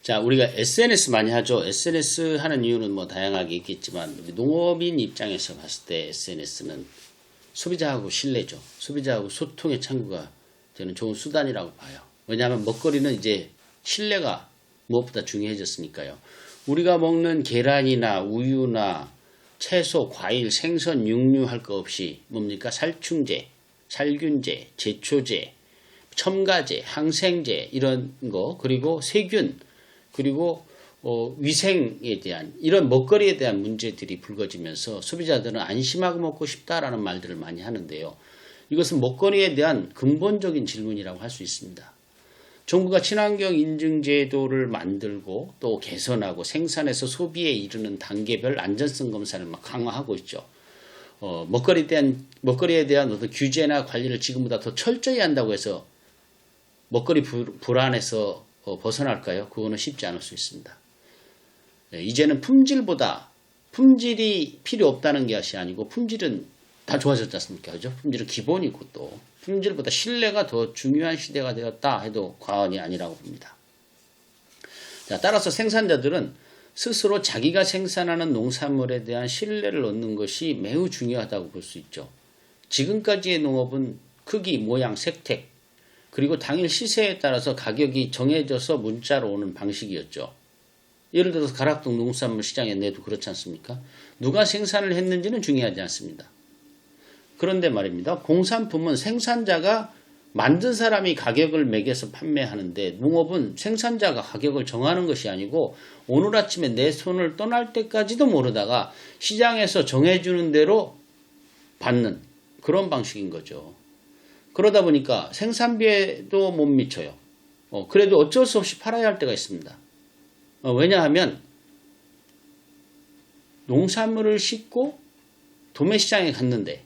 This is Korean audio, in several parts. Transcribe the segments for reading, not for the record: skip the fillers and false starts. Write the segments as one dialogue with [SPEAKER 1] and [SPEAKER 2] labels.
[SPEAKER 1] 자, 우리가 SNS 많이 하죠. SNS 하는 이유는 뭐 다양하게 있겠지만 우리 농업인 입장에서 봤을 때 SNS는 소비자하고 신뢰죠. 소비자하고 소통의 창구가 되는 좋은 수단이라고 봐요. 왜냐하면 먹거리는 이제 신뢰가 무엇보다 중요해졌으니까요. 우리가 먹는 계란이나 우유나 채소, 과일, 생선, 육류 할 거 없이 뭡니까? 살충제, 살균제, 제초제, 첨가제, 항생제 이런 거, 그리고 세균, 그리고 위생에 대한 이런 먹거리에 대한 문제들이 불거지면서 소비자들은 안심하고 먹고 싶다라는 말들을 많이 하는데요. 이것은 먹거리에 대한 근본적인 질문이라고 할 수 있습니다. 정부가 친환경 인증 제도를 만들고 또 개선하고 생산에서 소비에 이르는 단계별 안전성 검사를 막 강화하고 있죠. 먹거리에 대한 어떤 규제나 관리를 지금보다 더 철저히 한다고 해서 먹거리 불안에서 벗어날까요? 그거는 쉽지 않을 수 있습니다. 이제는 품질이 필요 없다는 것이 아니고 품질은 다 좋아졌지 않습니까? 그죠? 품질은 기본이고 또 품질보다 신뢰가 더 중요한 시대가 되었다 해도 과언이 아니라고 봅니다. 자, 따라서 생산자들은 스스로 자기가 생산하는 농산물에 대한 신뢰를 얻는 것이 매우 중요하다고 볼 수 있죠. 지금까지의 농업은 크기, 모양, 색택, 그리고 당일 시세에 따라서 가격이 정해져서 문자로 오는 방식이었죠. 예를 들어서 가락동 농산물 시장에 내도 그렇지 않습니까? 누가 생산을 했는지는 중요하지 않습니다. 그런데 말입니다. 공산품은 생산자가 만든 사람이 가격을 매겨서 판매하는데 농업은 생산자가 가격을 정하는 것이 아니고 오늘 아침에 내 손을 떠날 때까지도 모르다가 시장에서 정해주는 대로 받는 그런 방식인 거죠. 그러다 보니까 생산비에도 못 미쳐요. 그래도 어쩔 수 없이 팔아야 할 때가 있습니다. 왜냐하면 농산물을 싣고 도매시장에 갔는데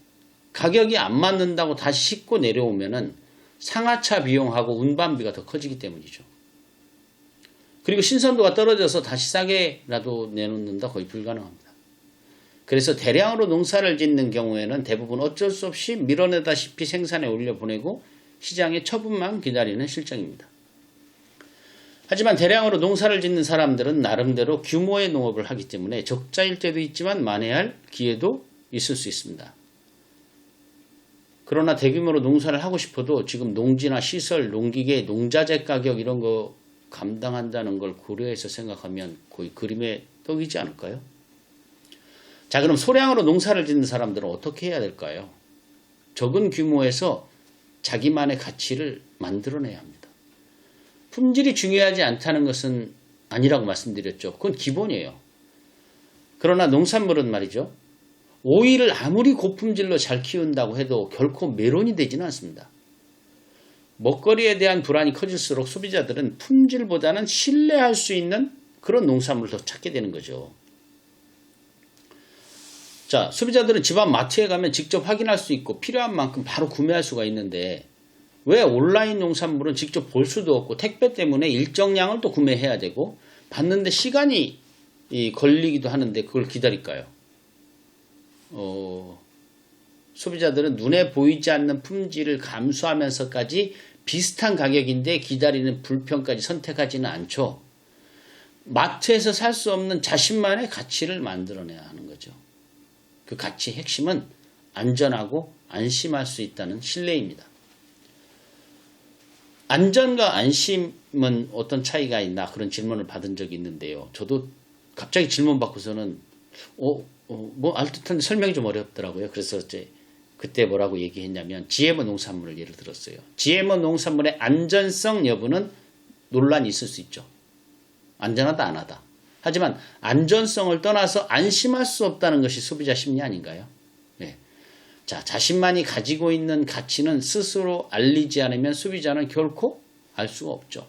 [SPEAKER 1] 가격이 안 맞는다고 다시 싣고 내려오면은 상하차 비용하고 운반비가 더 커지기 때문이죠. 그리고 신선도가 떨어져서 다시 싸게라도 내놓는다 거의 불가능합니다. 그래서 대량으로 농사를 짓는 경우에는 대부분 어쩔 수 없이 밀어내다시피 생산에 올려보내고 시장의 처분만 기다리는 실정입니다. 하지만 대량으로 농사를 짓는 사람들은 나름대로 규모의 농업을 하기 때문에 적자일 때도 있지만 만회할 기회도 있을 수 있습니다. 그러나 대규모로 농사를 하고 싶어도 지금 농지나 시설, 농기계, 농자재 가격 이런 거 감당한다는 걸 고려해서 생각하면 거의 그림의 떡이지 않을까요? 자, 그럼 소량으로 농사를 짓는 사람들은 어떻게 해야 될까요? 적은 규모에서 자기만의 가치를 만들어내야 합니다. 품질이 중요하지 않다는 것은 아니라고 말씀드렸죠. 그건 기본이에요. 그러나 농산물은 말이죠. 오이를 아무리 고품질로 잘 키운다고 해도 결코 메론이 되지는 않습니다. 먹거리에 대한 불안이 커질수록 소비자들은 품질보다는 신뢰할 수 있는 그런 농산물을 더 찾게 되는 거죠. 자, 소비자들은 집안 마트에 가면 직접 확인할 수 있고 필요한 만큼 바로 구매할 수가 있는데 왜 온라인 농산물은 직접 볼 수도 없고 택배 때문에 일정량을 또 구매해야 되고 받는데 시간이 걸리기도 하는데 그걸 기다릴까요? 소비자들은 눈에 보이지 않는 품질을 감수하면서까지 비슷한 가격인데 기다리는 불편까지 선택하지는 않죠. 마트에서 살 수 없는 자신만의 가치를 만들어내야 하는 거죠. 그 가치의 핵심은 안전하고 안심할 수 있다는 신뢰입니다. 안전과 안심은 어떤 차이가 있나 그런 질문을 받은 적이 있는데요. 저도 갑자기 질문 받고서는 뭐 알듯한데 설명이 좀 어렵더라고요. 그래서 이제 그때 뭐라고 얘기했냐면 GMO 농산물을 예를 들었어요. GMO 농산물의 안전성 여부는 논란이 있을 수 있죠. 안전하다 안 하다. 하지만 안전성을 떠나서 안심할 수 없다는 것이 소비자 심리 아닌가요? 네. 자, 자신만이 가지고 있는 가치는 스스로 알리지 않으면 소비자는 결코 알 수가 없죠.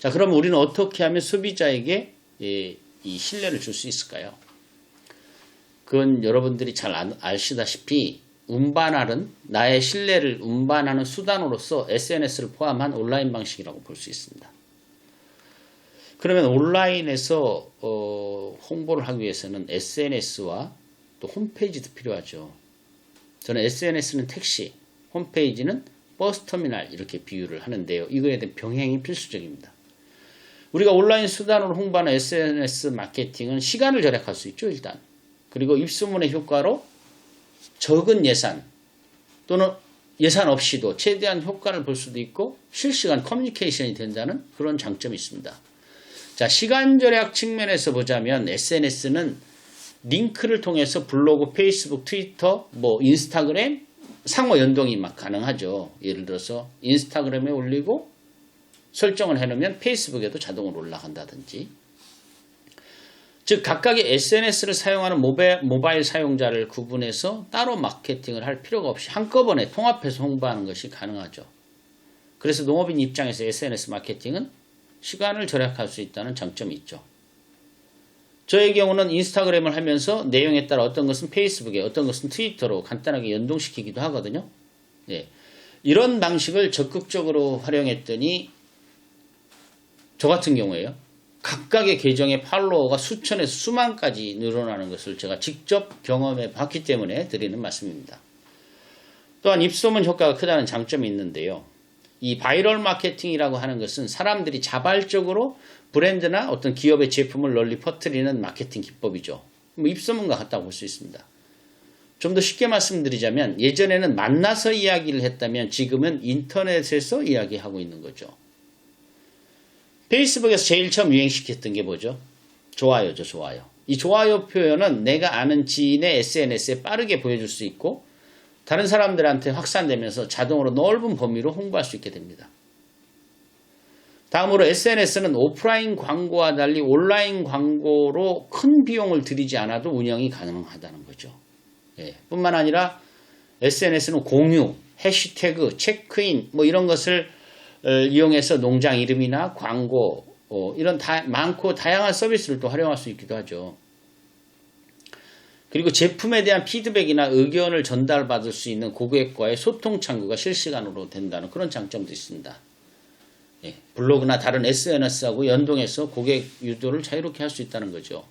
[SPEAKER 1] 자, 그럼 우리는 어떻게 하면 소비자에게 이 신뢰를 줄 수 있을까요? 그건 여러분들이 잘 아시다시피 나의 신뢰를 운반하는 수단으로서 SNS를 포함한 온라인 방식이라고 볼 수 있습니다. 그러면 온라인에서 홍보를 하기 위해서는 SNS와 또 홈페이지도 필요하죠. 저는 SNS는 택시, 홈페이지는 버스터미널 이렇게 비유를 하는데요. 이거에 대한 병행이 필수적입니다. 우리가 온라인 수단으로 홍보하는 SNS 마케팅은 시간을 절약할 수 있죠, 일단. 그리고 입소문의 효과로 적은 예산 또는 예산 없이도 최대한 효과를 볼 수도 있고 실시간 커뮤니케이션이 된다는 그런 장점이 있습니다. 자, 시간 절약 측면에서 보자면 SNS는 링크를 통해서 블로그, 페이스북, 트위터, 인스타그램 상호 연동이 막 가능하죠. 예를 들어서 인스타그램에 올리고 설정을 해놓으면 페이스북에도 자동으로 올라간다든지. 즉 각각의 SNS를 사용하는 모바일 사용자를 구분해서 따로 마케팅을 할 필요가 없이 한꺼번에 통합해서 홍보하는 것이 가능하죠. 그래서 농업인 입장에서 SNS 마케팅은 시간을 절약할 수 있다는 장점이 있죠. 저의 경우는 인스타그램을 하면서 내용에 따라 어떤 것은 페이스북에 어떤 것은 트위터로 간단하게 연동시키기도 하거든요. 예. 이런 방식을 적극적으로 활용했더니 저 같은 경우에요. 각각의 계정의 팔로워가 수천에서 수만까지 늘어나는 것을 제가 직접 경험해 봤기 때문에 드리는 말씀입니다. 또한 입소문 효과가 크다는 장점이 있는데요. 이 바이럴 마케팅이라고 하는 것은 사람들이 자발적으로 브랜드나 어떤 기업의 제품을 널리 퍼뜨리는 마케팅 기법이죠. 입소문과 같다고 볼 수 있습니다. 좀 더 쉽게 말씀드리자면 예전에는 만나서 이야기를 했다면 지금은 인터넷에서 이야기하고 있는 거죠. 페이스북에서 제일 처음 유행시켰던 게 뭐죠? 좋아요죠, 좋아요. 이 좋아요 표현은 내가 아는 지인의 SNS에 빠르게 보여줄 수 있고 다른 사람들한테 확산되면서 자동으로 넓은 범위로 홍보할 수 있게 됩니다. 다음으로 SNS는 오프라인 광고와 달리 온라인 광고로 큰 비용을 들이지 않아도 운영이 가능하다는 거죠. 예, 뿐만 아니라 SNS는 공유, 해시태그, 체크인 이런 것을 이용해서 농장 이름이나 광고 이런 많고 다양한 서비스를 또 활용할 수 있기도 하죠. 그리고 제품에 대한 피드백이나 의견을 전달받을 수 있는 고객과의 소통 창구가 실시간으로 된다는 그런 장점도 있습니다. 예, 블로그나 다른 SNS하고 연동해서 고객 유도를 자유롭게 할 수 있다는 거죠.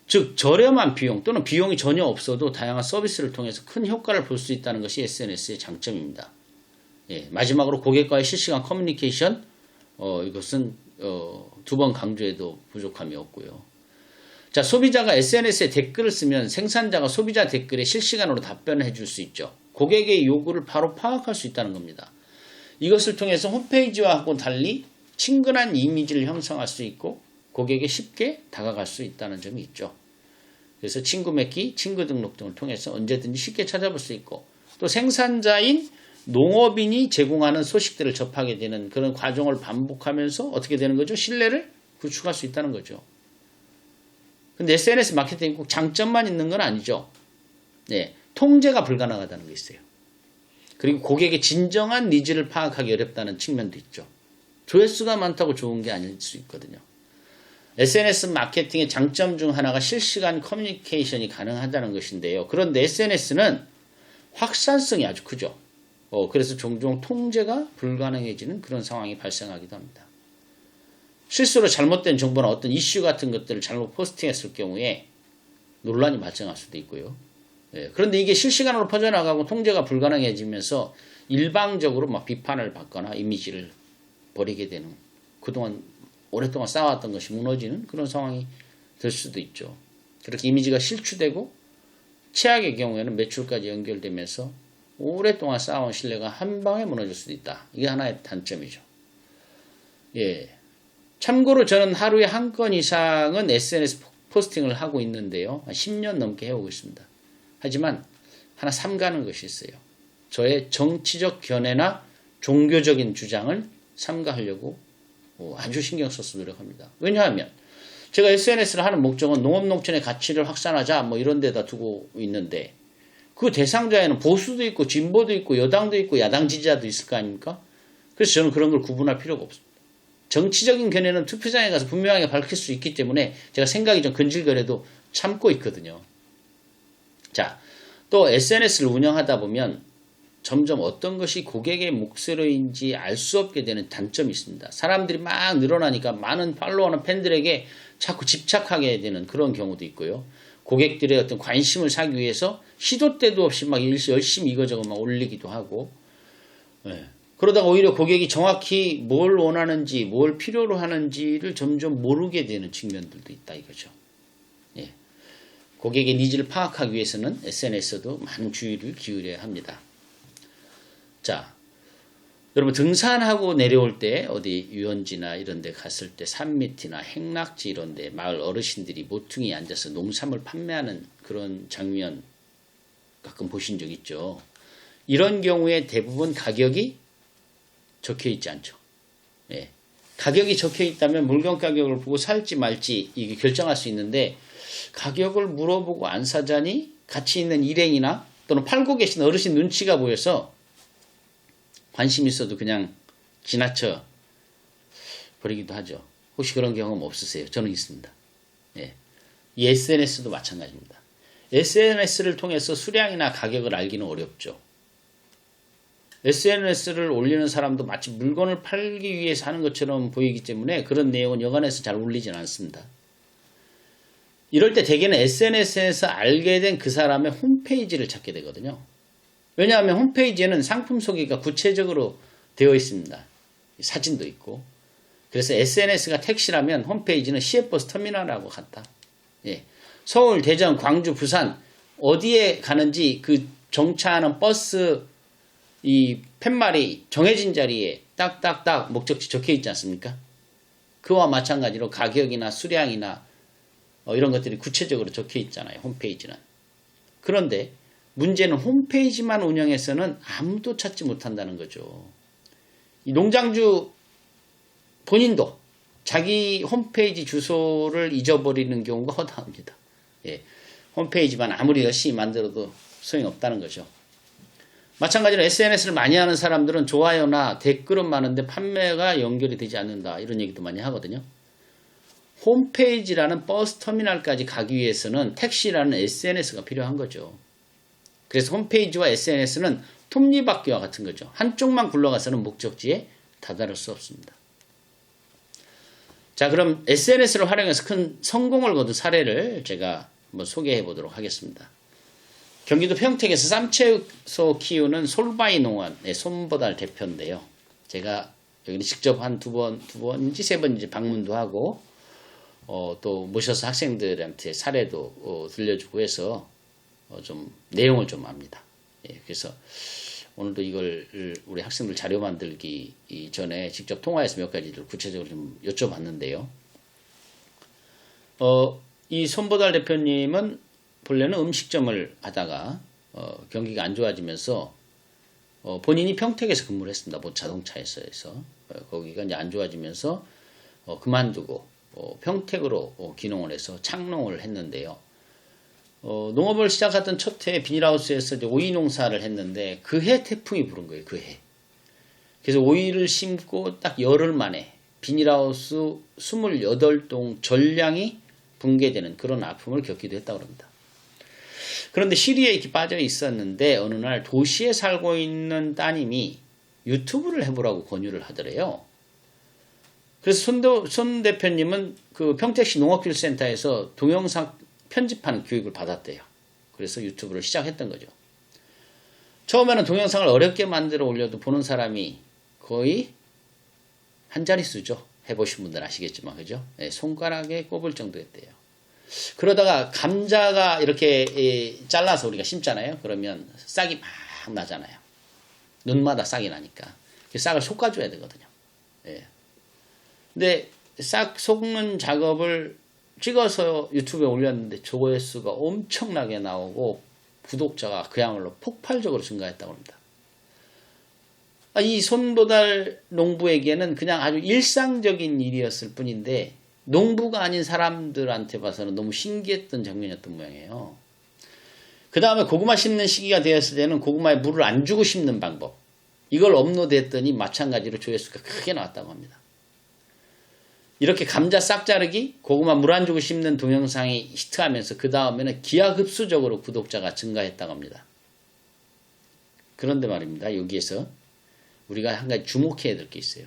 [SPEAKER 1] 즉 저렴한 비용 또는 비용이 전혀 없어도 다양한 서비스를 통해서 큰 효과를 볼 수 있다는 것이 SNS의 장점입니다. 예, 마지막으로 고객과의 실시간 커뮤니케이션 이것은 두 번 강조해도 부족함이 없고요. 자, 소비자가 SNS에 댓글을 쓰면 생산자가 소비자 댓글에 실시간으로 답변을 해줄 수 있죠. 고객의 요구를 바로 파악할 수 있다는 겁니다. 이것을 통해서 홈페이지와하고 달리 친근한 이미지를 형성할 수 있고 고객에 쉽게 다가갈 수 있다는 점이 있죠. 그래서 친구 맺기, 친구 등록 등을 통해서 언제든지 쉽게 찾아볼 수 있고 또 생산자인 농업인이 제공하는 소식들을 접하게 되는 그런 과정을 반복하면서 어떻게 되는 거죠? 신뢰를 구축할 수 있다는 거죠. 근데 SNS 마케팅이 꼭 장점만 있는 건 아니죠. 네, 통제가 불가능하다는 게 있어요. 그리고 고객의 진정한 니즈를 파악하기 어렵다는 측면도 있죠. 조회수가 많다고 좋은 게 아닐 수 있거든요. SNS 마케팅의 장점 중 하나가 실시간 커뮤니케이션이 가능하다는 것인데요. 그런데 SNS는 확산성이 아주 크죠. 그래서 종종 통제가 불가능해지는 그런 상황이 발생하기도 합니다. 실수로 잘못된 정보나 어떤 이슈 같은 것들을 잘못 포스팅했을 경우에 논란이 발생할 수도 있고요. 그런데 이게 실시간으로 퍼져나가고 통제가 불가능해지면서 일방적으로 막 비판을 받거나 이미지를 버리게 되는 그동안 오랫동안 쌓아왔던 것이 무너지는 그런 상황이 될 수도 있죠. 그렇게 이미지가 실추되고 최악의 경우에는 매출까지 연결되면서 오랫동안 쌓아온 신뢰가 한 방에 무너질 수도 있다. 이게 하나의 단점이죠. 예. 참고로 저는 하루에 한 건 이상은 SNS 포스팅을 하고 있는데요. 10년 넘게 해오고 있습니다. 하지만 하나 삼가는 것이 있어요. 저의 정치적 견해나 종교적인 주장을 삼가하려고 아주 신경 써서 노력합니다. 왜냐하면 제가 SNS를 하는 목적은 농업농촌의 가치를 확산하자 이런 데다 두고 있는데 그 대상자에는 보수도 있고 진보도 있고 여당도 있고 야당 지지자도 있을 거 아닙니까? 그래서 저는 그런 걸 구분할 필요가 없습니다. 정치적인 견해는 투표장에 가서 분명하게 밝힐 수 있기 때문에 제가 생각이 좀 근질거려도 참고 있거든요. 자, 또 SNS를 운영하다 보면 점점 어떤 것이 고객의 목소리인지 알 수 없게 되는 단점이 있습니다. 사람들이 막 늘어나니까 많은 팔로워나 팬들에게 자꾸 집착하게 되는 그런 경우도 있고요. 고객들의 어떤 관심을 사기 위해서 시도 때도 없이 막 열심히 이거저거 막 올리기도 하고, 그러다가 오히려 고객이 정확히 뭘 원하는지, 뭘 필요로 하는지를 점점 모르게 되는 측면들도 있다 이거죠. 예. 고객의 니즈를 파악하기 위해서는 SNS도 많은 주의를 기울여야 합니다. 자, 여러분 등산하고 내려올 때 어디 유원지나 이런 데 갔을 때 산밑이나 행락지 이런 데 마을 어르신들이 모퉁이에 앉아서 농산물 판매하는 그런 장면 가끔 보신 적 있죠. 이런 경우에 대부분 가격이 적혀 있지 않죠. 예. 가격이 적혀 있다면 물건 가격을 보고 살지 말지 이게 결정할 수 있는데 가격을 물어보고 안 사자니 같이 있는 일행이나 또는 팔고 계신 어르신 눈치가 보여서 관심 있어도 그냥 지나쳐 버리기도 하죠. 혹시 그런 경험 없으세요? 저는 있습니다. 예. 이 SNS도 마찬가지입니다. SNS를 통해서 수량이나 가격을 알기는 어렵죠. SNS를 올리는 사람도 마치 물건을 팔기 위해서 하는 것처럼 보이기 때문에 그런 내용은 여간해서 잘 올리진 않습니다. 이럴 때 대개는 SNS에서 알게 된 그 사람의 홈페이지를 찾게 되거든요. 왜냐하면 홈페이지에는 상품 소개가 구체적으로 되어 있습니다. 사진도 있고. 그래서 SNS가 택시라면 홈페이지는 시외버스 터미널하고 같다. 예. 서울, 대전, 광주, 부산 어디에 가는지 그 정차하는 버스 이 팻말이 정해진 자리에 딱딱딱 목적지 적혀 있지 않습니까? 그와 마찬가지로 가격이나 수량이나 이런 것들이 구체적으로 적혀 있잖아요. 홈페이지는. 그런데 문제는 홈페이지만 운영해서는 아무도 찾지 못한다는 거죠. 이 농장주 본인도 자기 홈페이지 주소를 잊어버리는 경우가 허다합니다. 예. 홈페이지만 아무리 열심히 만들어도 소용없다는 거죠. 마찬가지로 SNS를 많이 하는 사람들은 좋아요나 댓글은 많은데 판매가 연결이 되지 않는다. 이런 얘기도 많이 하거든요. 홈페이지라는 버스 터미널까지 가기 위해서는 택시라는 SNS가 필요한 거죠. 그래서 홈페이지와 SNS는 톱니바퀴와 같은 거죠. 한쪽만 굴러가서는 목적지에 다다를 수 없습니다. 자, 그럼 SNS를 활용해서 큰 성공을 거둔 사례를 제가 한번 소개해 보도록 하겠습니다. 경기도 평택에서 쌈채소 키우는 솔바이 농원의 손보달 대표인데요. 제가 여기 직접 한 두 번인지 세 번인지 방문도 하고 또 모셔서 학생들한테 사례도 들려주고 해서 좀 내용을 좀 압니다. 예, 그래서 오늘도 이걸 우리 학생들 자료 만들기 전에 직접 통화해서 몇 가지를 구체적으로 좀 여쭤봤는데요. 이 손보달 대표님은 본래는 음식점을 하다가 경기가 안 좋아지면서 본인이 평택에서 근무를 했습니다. 뭐 자동차에서 거기가 이제 안 좋아지면서 그만두고 평택으로 귀농을 해서 창농을 했는데요. 농업을 시작했던 첫 해에 비닐하우스에서 이제 오이 농사를 했는데 그 해 태풍이 불은 거예요. 그 해. 그래서 오이를 심고 딱 열흘 만에 비닐하우스 28동 전량이 붕괴되는 그런 아픔을 겪기도 했다고 합니다. 그런데 시리에 이렇게 빠져 있었는데 어느 날 도시에 살고 있는 따님이 유튜브를 해보라고 권유를 하더래요. 그래서 손 대표님은 그 평택시 농업기술센터에서 동영상 편집하는 교육을 받았대요. 그래서 유튜브를 시작했던 거죠. 처음에는 동영상을 어렵게 만들어 올려도 보는 사람이 거의 한 자릿수죠. 해보신 분들 아시겠지만, 그죠? 네, 손가락에 꼽을 정도였대요. 그러다가 감자가 이렇게 잘라서 우리가 심잖아요. 그러면 싹이 막 나잖아요. 눈마다 싹이 나니까. 그 싹을 솎아줘야 되거든요. 예. 근데 싹 솎는 작업을 찍어서 유튜브에 올렸는데 조회수가 엄청나게 나오고 구독자가 그야말로 폭발적으로 증가했다고 합니다. 이 손보달 농부에게는 그냥 아주 일상적인 일이었을 뿐인데 농부가 아닌 사람들한테 봐서는 너무 신기했던 장면이었던 모양이에요. 그 다음에 고구마 심는 시기가 되었을 때는 고구마에 물을 안 주고 심는 방법, 이걸 업로드했더니 마찬가지로 조회수가 크게 나왔다고 합니다. 이렇게 감자 싹 자르기, 고구마 물 안 주고 심는 동영상이 히트하면서 그 다음에는 기하급수적으로 구독자가 증가했다고 합니다. 그런데 말입니다. 여기에서 우리가 한 가지 주목해야 될 게 있어요.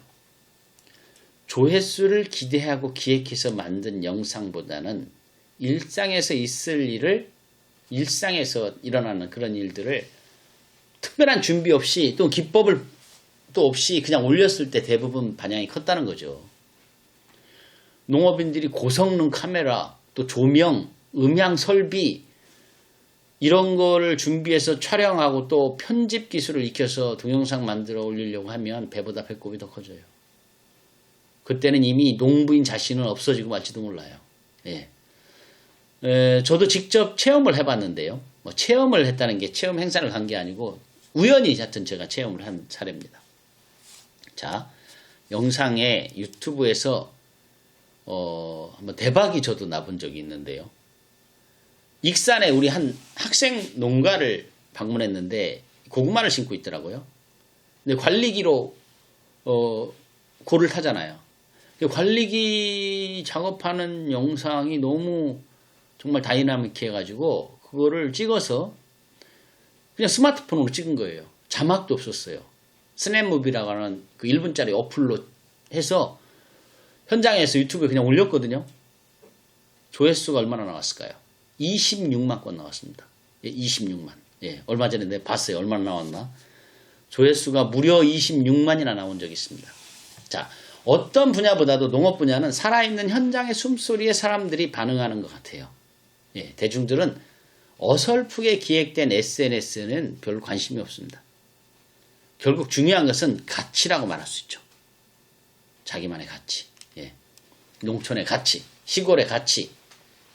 [SPEAKER 1] 조회수를 기대하고 기획해서 만든 영상보다는 일상에서 있을 일을, 일상에서 일어나는 그런 일들을 특별한 준비 없이 또 기법을 자막도 없이 그냥 올렸을 때 대부분 반향이 컸다는 거죠. 농업인들이 고성능 카메라, 또 조명, 음향 설비 이런 거를 준비해서 촬영하고 또 편집 기술을 익혀서 동영상 만들어 올리려고 하면 배보다 배꼽이 더 커져요. 그때는 이미 농부인 자신은 없어지고 말지도 몰라요. 예. 저도 직접 체험을 해봤는데요. 뭐 체험을 했다는 게 체험 행사를 간 게 아니고 우연히 하여튼 제가 체험을 한 사례입니다. 자, 영상에 유튜브에서 한번 대박이 저도 나본 적이 있는데요. 익산에 우리 한 학생 농가를 방문했는데 고구마를 심고 있더라고요. 근데 관리기로 고를 타잖아요. 관리기 작업하는 영상이 너무 정말 다이나믹해 가지고 그거를 찍어서 그냥 스마트폰으로 찍은 거예요. 자막도 없었어요. 스냅무비라고 하는 그 1분짜리 어플로 해서 현장에서 유튜브에 그냥 올렸거든요. 조회수가 얼마나 나왔을까요? 26만 건 나왔습니다. 예, 26만. 예, 얼마 전에 내가 봤어요. 얼마나 나왔나? 조회수가 무려 26만이나 나온 적이 있습니다. 자, 어떤 분야보다도 농업 분야는 살아있는 현장의 숨소리에 사람들이 반응하는 것 같아요. 예, 대중들은 어설프게 기획된 SNS에는 별 관심이 없습니다. 결국 중요한 것은 가치라고 말할 수 있죠. 자기만의 가치. 예. 농촌의 가치, 시골의 가치,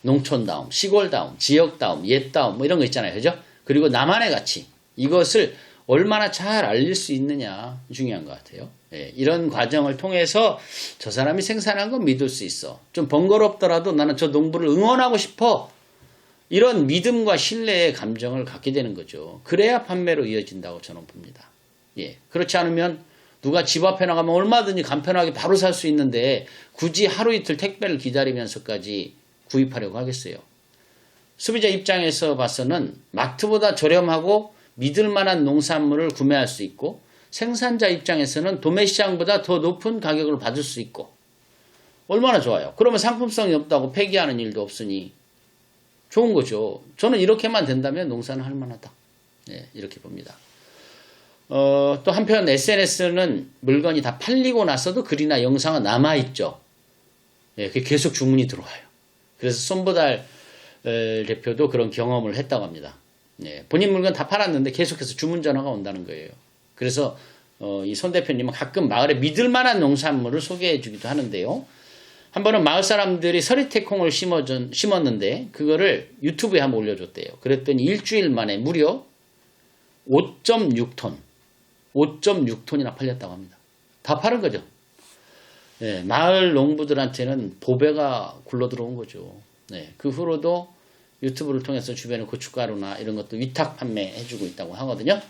[SPEAKER 1] 농촌다움, 시골다움, 지역다움, 옛다움 뭐 이런 거 있잖아요. 그죠? 그리고 나만의 가치. 이것을 얼마나 잘 알릴 수 있느냐 중요한 것 같아요. 예. 이런 과정을 통해서 저 사람이 생산한 건 믿을 수 있어. 좀 번거롭더라도 나는 저 농부를 응원하고 싶어. 이런 믿음과 신뢰의 감정을 갖게 되는 거죠. 그래야 판매로 이어진다고 저는 봅니다. 예. 그렇지 않으면 누가 집 앞에 나가면 얼마든지 간편하게 바로 살 수 있는데 굳이 하루 이틀 택배를 기다리면서까지 구입하려고 하겠어요. 소비자 입장에서 봐서는 마트보다 저렴하고 믿을 만한 농산물을 구매할 수 있고 생산자 입장에서는 도매시장보다 더 높은 가격을 받을 수 있고 얼마나 좋아요. 그러면 상품성이 없다고 폐기하는 일도 없으니 좋은 거죠. 저는 이렇게만 된다면 농사는 할 만하다. 예, 이렇게 봅니다. 또 한편 SNS는 물건이 다 팔리고 나서도 글이나 영상은 남아있죠. 예, 그게 계속 주문이 들어와요. 그래서 손보달 대표도 그런 경험을 했다고 합니다. 예, 본인 물건 다 팔았는데 계속해서 주문 전화가 온다는 거예요. 그래서 이 손 대표님은 가끔 마을에 믿을 만한 농산물을 소개해 주기도 하는데요. 한 번은 마을 사람들이 서리태콩을 심었는데 그거를 유튜브에 한번 올려줬대요. 그랬더니 일주일 만에 무려 5.6톤이나 팔렸다고 합니다. 다 파는 거죠. 네, 마을 농부들한테는 보배가 굴러 들어온 거죠. 네, 그 후로도 유튜브를 통해서 주변에 고춧가루나 이런 것도 위탁 판매해주고 있다고 하거든요.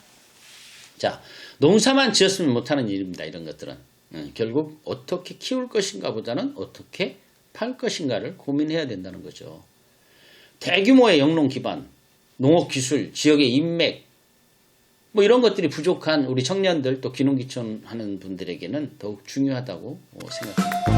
[SPEAKER 1] 자, 농사만 지었으면 못하는 일입니다. 이런 것들은. 결국 어떻게 키울 것인가 보다는 어떻게 팔 것인가를 고민해야 된다는 거죠. 대규모의 영농 기반, 농업 기술, 지역의 인맥 뭐 이런 것들이 부족한 우리 청년들 또 귀농귀촌 하는 분들에게는 더욱 중요하다고 생각합니다.